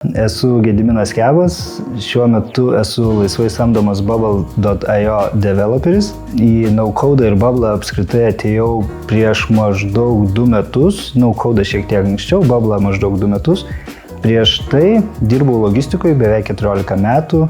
Esu Gediminas Kebas, šiuo metu esu laisvai samdomas Bubble.io developeris. Į NoCode ir Bubble apskritai atėjau prieš maždaug 2 metus, NoCode šiek tiek anksčiau, Bubble maždaug 2 metus. Prieš tai dirbau logistikoje beveik 14 metų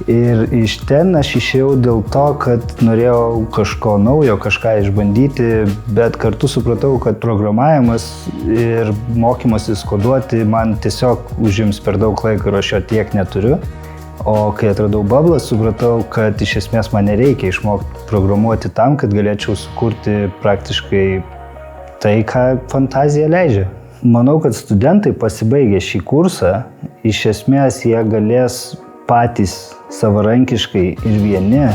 ir iš ten aš išėjau dėl to, kad norėjau kažko naujo, kažką išbandyti, bet kartu supratau, kad programavimas ir mokymasis koduoti man tiesiog užims per daug laiko ir aš jo tiek neturiu. O kai atradau Bubble, supratau, kad iš esmės man nereikia išmokti programuoti tam, kad galėčiau sukurti praktiškai tai, ką fantazija leidžia. Manau, kad studentai pasibaigę šį kursą, iš esmės jie galės patys savarankiškai ir vieni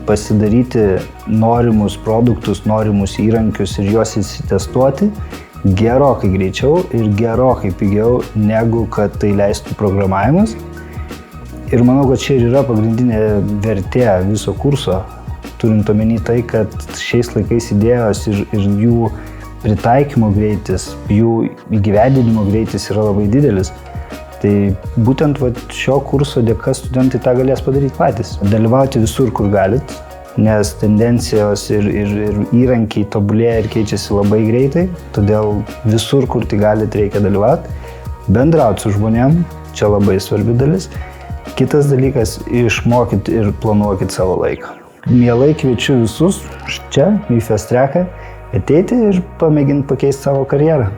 pasidaryti norimus produktus, norimus įrankius ir juos įsitestuoti gerokai greičiau ir gerokai pigiau, negu kad tai leistų programavimas. Ir manau, kad čia ir yra pagrindinė vertė viso kurso, turint omeny tai, kad šiais laikais idėjos ir jų pritaikymo greitis, jų įgyvendinimo greitis yra labai didelis. Tai būtent šio kurso dėka studentai tą galės padaryti patys. Dalyvauti visur, kur galit, nes tendencijos ir įrankiai tobulėja ir keičiasi labai greitai, todėl visur, kur tai galit, reikia dalyvauti. Bendrauti su žmonėm, čia labai svarbi dalis. Kitas dalykas, išmokit ir planuokit savo laiką. Mielai kviečiu visus čia, į Fast Tracką, ateiti ir pamėginti pakeisti savo karjerą.